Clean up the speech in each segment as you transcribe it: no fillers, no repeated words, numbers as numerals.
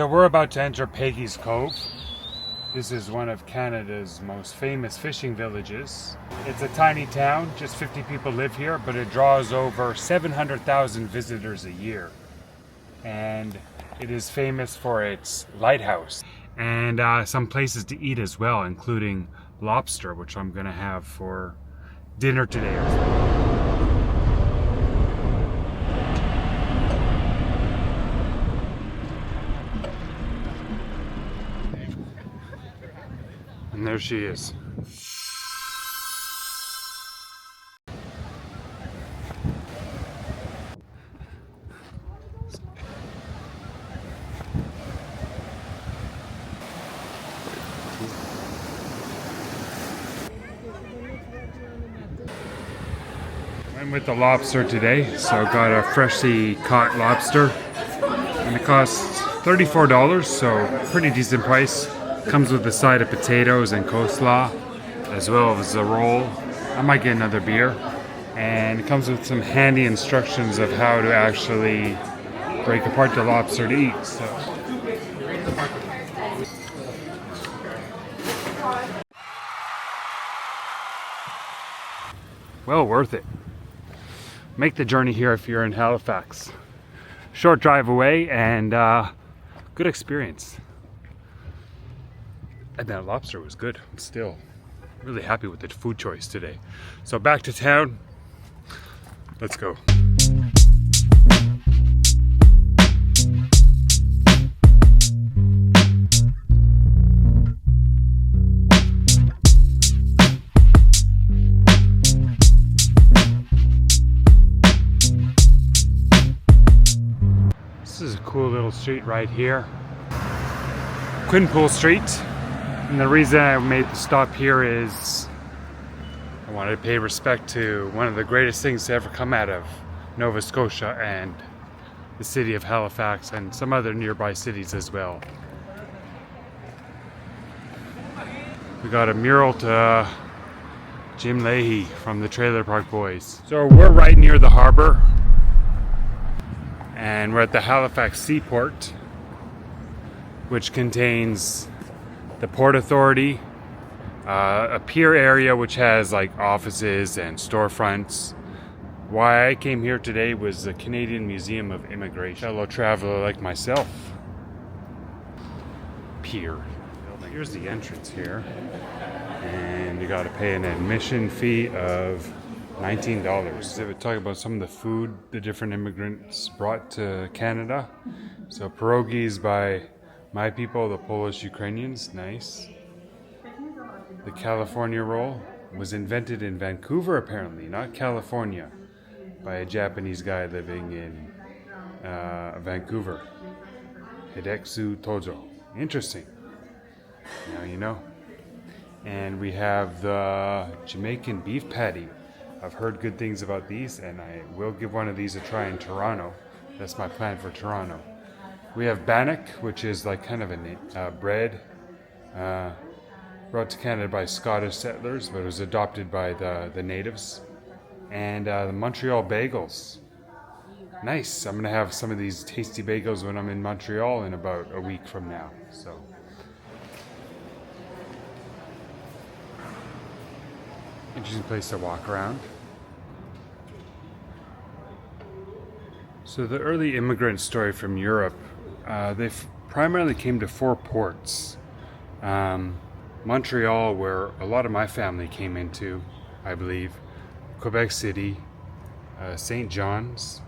So we're about to enter Peggy's Cove. This is one of Canada's most famous fishing villages. It's a tiny town, just 50 people live here, but it draws over 700,000 visitors a year. And it is famous for its lighthouse and some places to eat as well, including lobster, which I'm gonna have for dinner today. And there she is. I'm with the lobster today, so I got a freshly caught lobster, and it costs $34, so pretty decent price. Comes with a side of potatoes and coleslaw, as well as a roll. I might get another beer. And it comes with some handy instructions of how to actually break apart the lobster to eat. So. Well worth it. Make the journey here if you're in Halifax. Short drive away and good experience. And that lobster was good. I'm still really happy with the food choice today. So back to town. Let's go. This is a cool little street right here. Quinpool Street. And the reason I made the stop here is I wanted to pay respect to one of the greatest things to ever come out of Nova Scotia and the city of Halifax and some other nearby cities as well. We got a mural to Jim Leahy from the Trailer Park Boys. So we're right near the harbor and we're at the Halifax Seaport, which contains the Port Authority, a pier area which has like offices and storefronts. Why I came here today was the Canadian Museum of Immigration. Fellow traveler like myself. Pier. Here's the entrance here. And you gotta pay an admission fee of $19. They would talk about some of the food the different immigrants brought to Canada. So pierogies by my people, the Polish Ukrainians, nice. The California roll was invented in Vancouver, apparently, not California, by a Japanese guy living in Vancouver. Hidetsu Tojo. Interesting. Now you know. And we have the Jamaican beef patty. I've heard good things about these, and I will give one of these a try in Toronto. That's my plan for Toronto. We have bannock, which is like kind of a bread brought to Canada by Scottish settlers, but it was adopted by the natives. And the Montreal bagels. Nice. I'm going to have some of these tasty bagels when I'm in Montreal in about a week from now. So, interesting place to walk around. So the early immigrant story from Europe, they primarily came to four ports. Montreal, where a lot of my family came into, I believe. Quebec City, St. John's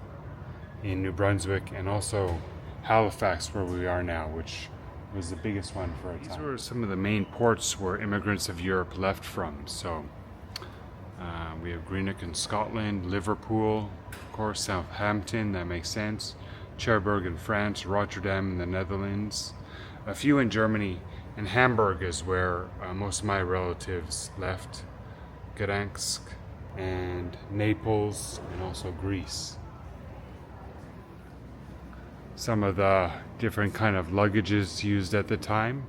in New Brunswick, and also Halifax, where we are now, which was the biggest one for a time. These were some of the main ports where immigrants of Europe left from. So we have Greenock in Scotland, Liverpool, of course, Southampton, that makes sense. Cherbourg in France, Rotterdam in the Netherlands, a few in Germany, and Hamburg is where most of my relatives left. Gdansk and Naples, and also Greece. Some of the different kind of luggages used at the time.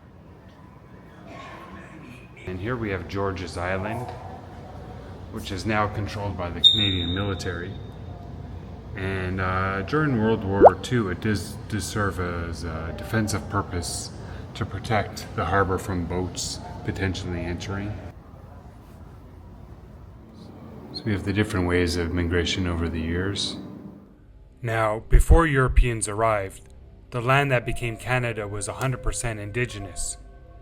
And here we have George's Island, which is now controlled by the Canadian military. And during World War II, it did serve as a defensive purpose to protect the harbor from boats potentially entering. So we have the different ways of migration over the years. Now, before Europeans arrived, the land that became Canada was 100% indigenous.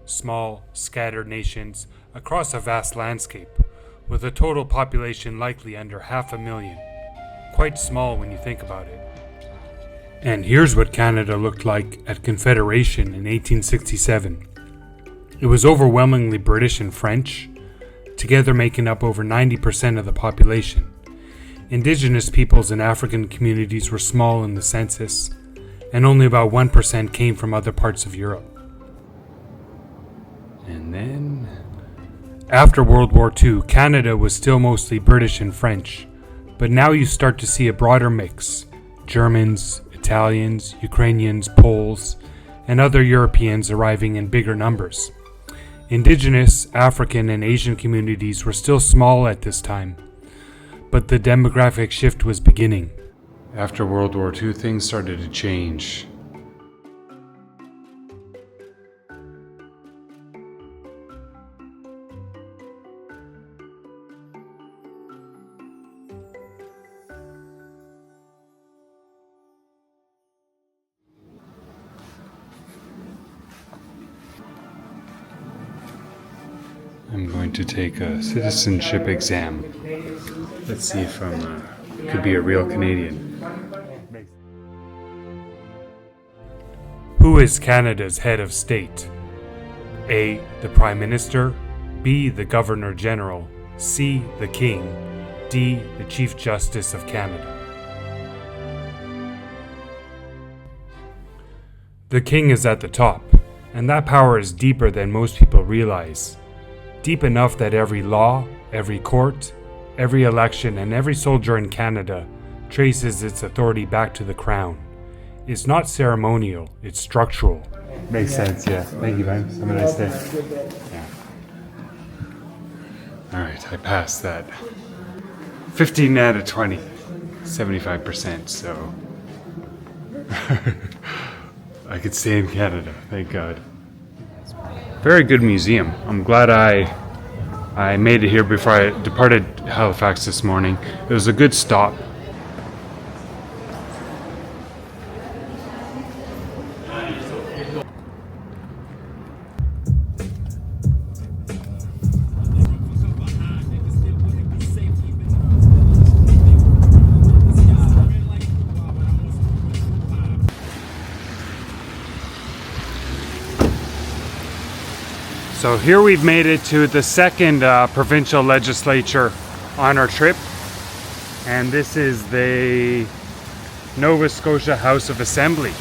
Small, scattered nations across a vast landscape, with a total population likely under 500,000. Quite small when you think about it. And here's what Canada looked like at Confederation in 1867. It was overwhelmingly British and French, together making up over 90% of the population. Indigenous peoples and African communities were small in the census, and only about 1% came from other parts of Europe. And then, after World War II, Canada was still mostly British and French, but now you start to see a broader mix. Germans, Italians, Ukrainians, Poles, and other Europeans arriving in bigger numbers. Indigenous, African, and Asian communities were still small at this time, but the demographic shift was beginning. After World War II, things started to change. I'm going to take a citizenship exam. Let's see if could be a real Canadian. Who is Canada's head of state? A. The Prime Minister. B. The Governor General. C. The King. D. The Chief Justice of Canada. The King is at the top, and that power is deeper than most people realize. Deep enough that every law, every court, every election, and every soldier in Canada traces its authority back to the Crown. It's not ceremonial, it's structural. Makes sense, yeah. Thank you, man. Have a nice day. Yeah. Alright, I passed that. 15 out of 20. 75%, so... I could stay in Canada, thank God. Very good museum. I'm glad I made it here before I departed Halifax this morning. It was a good stop. So here we've made it to the second provincial legislature on our trip, and this is the Nova Scotia House of Assembly.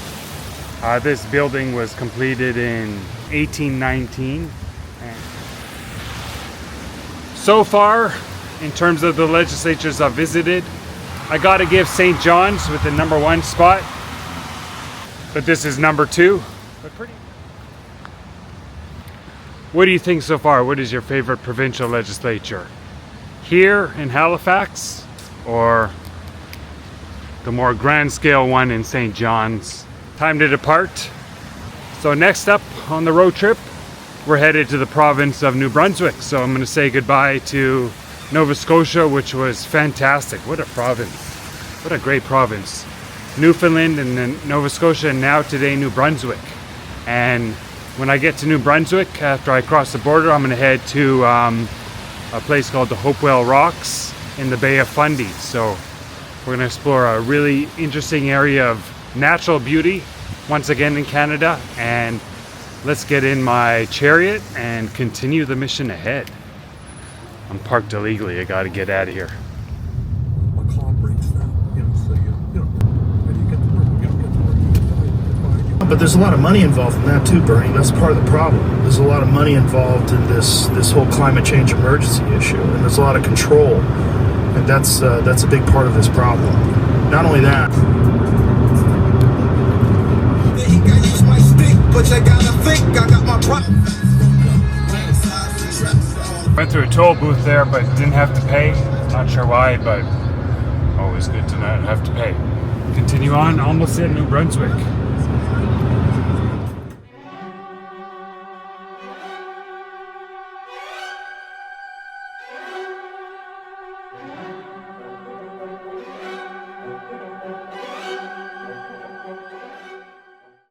This building was completed in 1819. And so far, in terms of the legislatures I've visited, I gotta give St. John's with the #1 spot, but this is #2. But pretty. What do you think so far? What is your favorite provincial legislature? Here in Halifax, or the more grand scale one in St. John's? Time to depart. So next up on the road trip, we're headed to the province of New Brunswick. So I'm going to say goodbye to Nova Scotia, which was fantastic. What a province. What a great province. Newfoundland and then Nova Scotia, and now today New Brunswick. And when I get to New Brunswick, after I cross the border, I'm going to head to a place called the Hopewell Rocks in the Bay of Fundy. So we're going to explore a really interesting area of natural beauty once again in Canada. And let's get in my chariot and continue the mission ahead. I'm parked illegally. I got to get out of here. But there's a lot of money involved in that too, Bernie. That's part of the problem. There's a lot of money involved in this whole climate change emergency issue, and there's a lot of control, and that's a big part of this problem. Not only that. Went through a toll booth there, but didn't have to pay. Not sure why, but it always good to not have to pay. Continue on, almost at New Brunswick.